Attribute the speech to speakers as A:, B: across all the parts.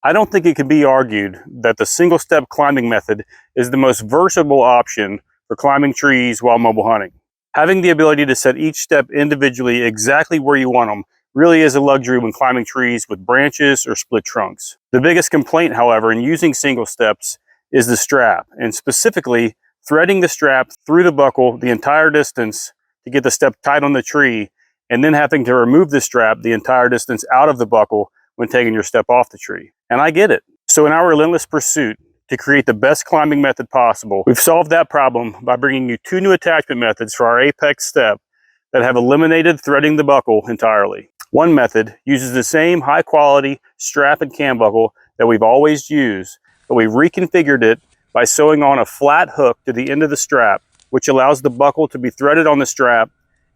A: I don't think it can be argued that the single step climbing method is the most versatile option for climbing trees while mobile hunting. Having the ability to set each step individually exactly where you want them really is a luxury when climbing trees with branches or split trunks. The biggest complaint, however, in using single steps is the strap, and specifically threading the strap through the buckle the entire distance to get the step tight on the tree, and then having to remove the strap the entire distance out of the buckle when taking your step off the tree. And I get it. So in our relentless pursuit to create the best climbing method possible, we've solved that problem by bringing you 2 new attachment methods for our Apex step that have eliminated threading the buckle entirely. One method uses the same high quality strap and cam buckle that we've always used, but we've reconfigured it by sewing on a flat hook to the end of the strap, which allows the buckle to be threaded on the strap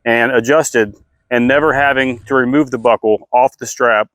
A: and adjusted, and never having to remove the buckle off the strap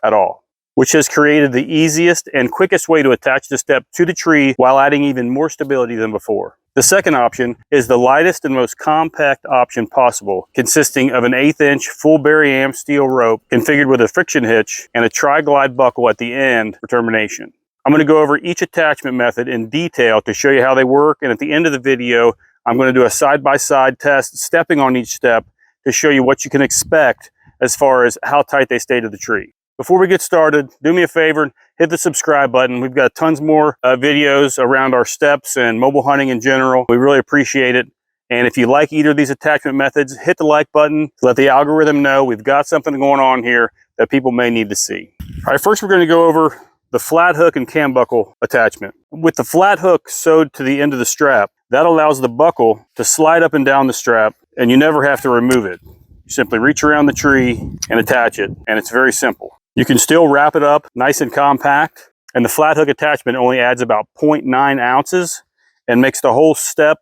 A: at all, which has created the easiest and quickest way to attach the step to the tree while adding even more stability than before. The second option is the lightest and most compact option possible, consisting of an 1/8 inch full berry Amsteel rope configured with a friction hitch and a tri-glide buckle at the end for termination. I'm going to go over each attachment method in detail to show you how they work, and at the end of the video, I'm going to do a side-by-side test stepping on each step to show you what you can expect as far as how tight they stay to the tree. Before we get started, do me a favor, hit the subscribe button. We've got tons more videos around our steps and mobile hunting in general. We really appreciate it. And if you like either of these attachment methods, hit the like button to let the algorithm know we've got something going on here that people may need to see. All right, first we're going to go over the flat hook and cam buckle attachment. With the flat hook sewed to the end of the strap, that allows the buckle to slide up and down the strap, and you never have to remove it. You simply reach around the tree and attach it, and it's very simple. You can still wrap it up nice and compact, and the flat hook attachment only adds about 0.9 ounces and makes the whole step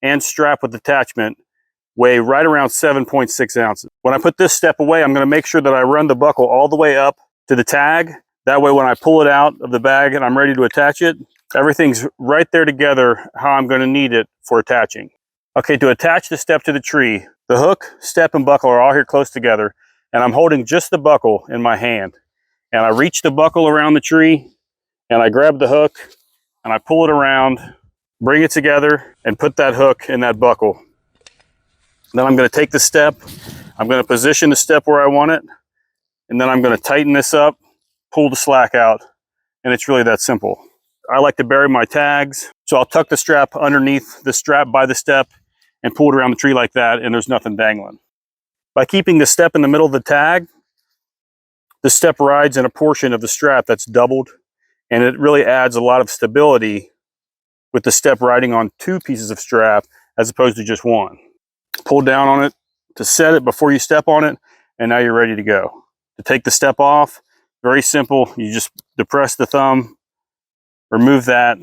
A: and strap with attachment weigh right around 7.6 ounces. When I put this step away, I'm going to make sure that I run the buckle all the way up to the tag. That way when I pull it out of the bag and I'm ready to attach it, everything's right there together how I'm going to need it for attaching. Okay, to attach the step to the tree, the hook, step, and buckle are all here close together, and I'm holding just the buckle in my hand. And I reach the buckle around the tree, and I grab the hook, and I pull it around, bring it together, and put that hook in that buckle. Then I'm going to take the step, I'm going to position the step where I want it, and then I'm going to tighten this up, pull the slack out, and it's really that simple. I like to bury my tags, so I'll tuck the strap underneath the strap by the step and pull it around the tree like that, and there's nothing dangling. By keeping the step in the middle of the tag, the step rides in a portion of the strap that's doubled, and it really adds a lot of stability with the step riding on 2 pieces of strap as opposed to just one. Pull down on it to set it before you step on it, and now you're ready to go. To take the step off, very simple. You just depress the thumb, remove that,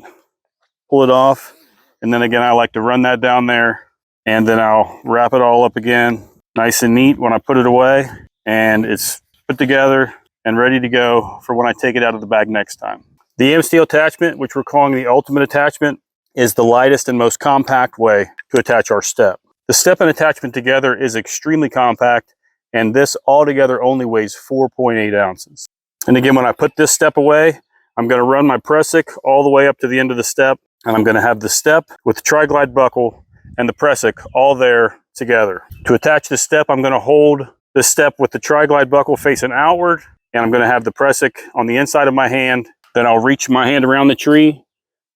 A: pull it off, and then again I like to run that down there, and then I'll wrap it all up again nice and neat when I put it away, and it's put together and ready to go for when I take it out of the bag next time. The Amsteel attachment, which we're calling the ultimate attachment, is the lightest and most compact way to attach our step. The step and attachment together is extremely compact, and this altogether only weighs 4.8 ounces. And again, when I put this step away, I'm going to run my pressic all the way up to the end of the step, and I'm going to have the step with the tri-glide buckle and the pressic all there together. To attach the step, I'm going to hold the step with the tri-glide buckle facing outward, and I'm going to have the pressic on the inside of my hand. Then I'll reach my hand around the tree,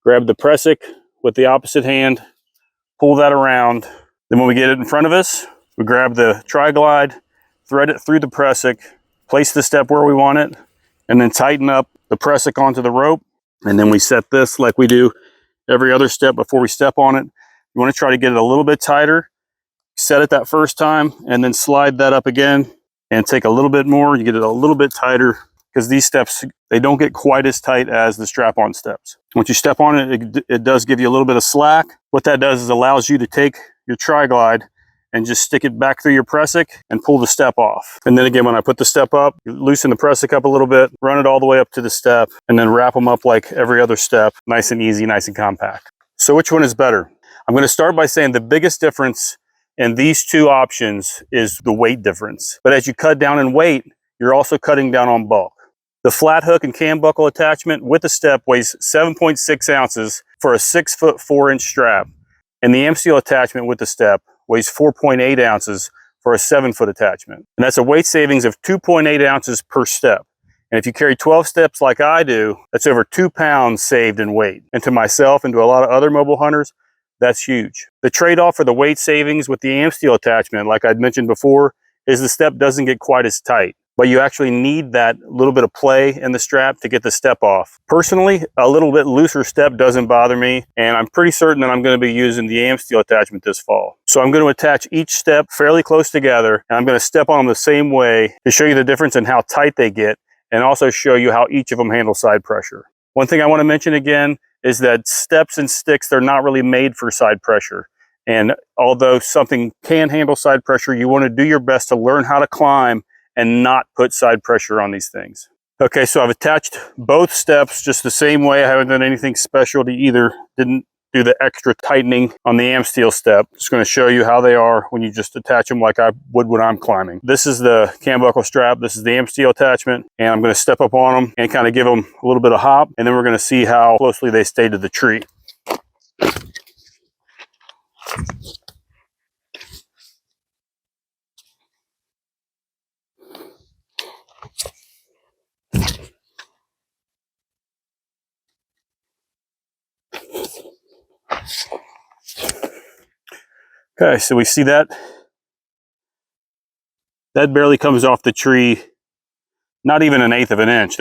A: grab the pressic with the opposite hand, pull that around. Then when we get it in front of us, we grab the tri-glide, thread it through the pressic, place the step where we want it, and then tighten up the pressic onto the rope. And then we set this like we do every other step before we step on it. You want to try to get it a little bit tighter. Set it that first time, and then slide that up again and take a little bit more. You get it a little bit tighter because these steps, they don't get quite as tight as the strap-on steps. Once you step on it, it does give you a little bit of slack. What that does is allows you to take your tri-glide and just stick it back through your pressic and pull the step off. And then again, when I put the step up, you loosen the pressic up a little bit, run it all the way up to the step, and then wrap them up like every other step, nice and easy, nice and compact. So which one is better? I'm going to start by saying the biggest difference in these 2 options is the weight difference. But as you cut down in weight, you're also cutting down on bulk. The flat hook and cam buckle attachment with the step weighs 7.6 ounces for a 6' 4" strap. And the Amsteel attachment with the step weighs 4.8 ounces for a 7" attachment. And that's a weight savings of 2.8 ounces per step. And if you carry 12 steps like I do, that's over 2 pounds saved in weight. And to myself and to a lot of other mobile hunters, that's huge. The trade-off for the weight savings with the Amsteel attachment, like I'd mentioned before, is the step doesn't get quite as tight, but you actually need that little bit of play in the strap to get the step off. Personally, a little bit looser step doesn't bother me, and I'm pretty certain that I'm going to be using the Amsteel attachment this fall. So I'm going to attach each step fairly close together, and I'm going to step on them the same way to show you the difference in how tight they get, and also show you how each of them handle side pressure. One thing I want to mention again is that steps and sticks, they're not really made for side pressure. And although something can handle side pressure, you want to do your best to learn how to climb and not put side pressure on these things. Okay, so I've attached both steps just the same way. I haven't done anything special to either. Didn't do the extra tightening on the Amsteel step. Just going to show you how they are when you just attach them like I would when I'm climbing. This is the cam buckle strap. This is the Amsteel attachment, and I'm going to step up on them and kind of give them a little bit of hop, and then we're going to see how closely they stay to the tree. Okay, so we see that barely comes off the tree, not even 1/8 of an inch.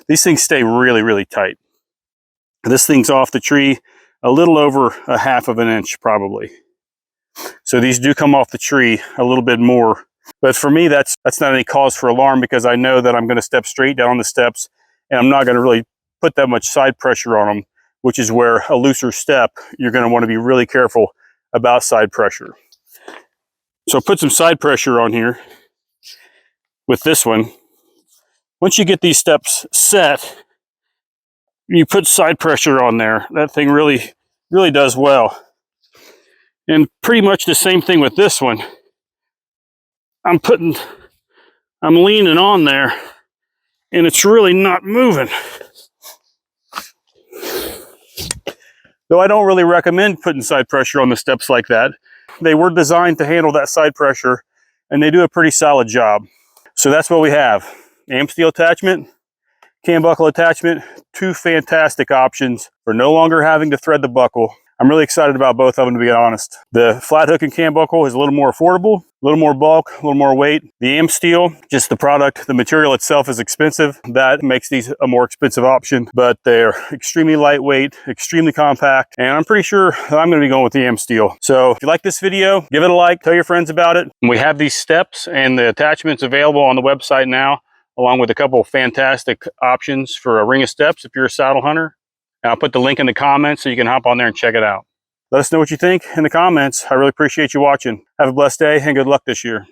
A: These things stay really, really tight. This thing's off the tree a little over 1/2 of an inch probably. So these do come off the tree a little bit more. But for me, that's not any cause for alarm, because I know that I'm going to step straight down the steps and I'm not going to really put that much side pressure on them, which is where a looser step, you're going to want to be really careful about side pressure. So put some side pressure on here with this one. Once you get these steps set, you put side pressure on there. That thing really, really does well. And pretty much the same thing with this one. I'm leaning on there and it's really not moving. Though I don't really recommend putting side pressure on the steps like that. They were designed to handle that side pressure, and they do a pretty solid job. So that's what we have. Amsteel attachment, cam buckle attachment, 2 fantastic options for no longer having to thread the buckle. I'm really excited about both of them, to be honest. The flat hook and cam buckle is a little more affordable, a little more bulk, a little more weight. The Amsteel, just the product, the material itself is expensive. That makes these a more expensive option, but they're extremely lightweight, extremely compact, and I'm pretty sure I'm going to be going with the Amsteel. So if you like this video, give it a like, tell your friends about it. We have these steps and the attachments available on the website now, along with a couple of fantastic options for a ring of steps if you're a saddle hunter. And I'll put the link in the comments so you can hop on there and check it out. Let us know what you think in the comments. I really appreciate you watching. Have a blessed day and good luck this year.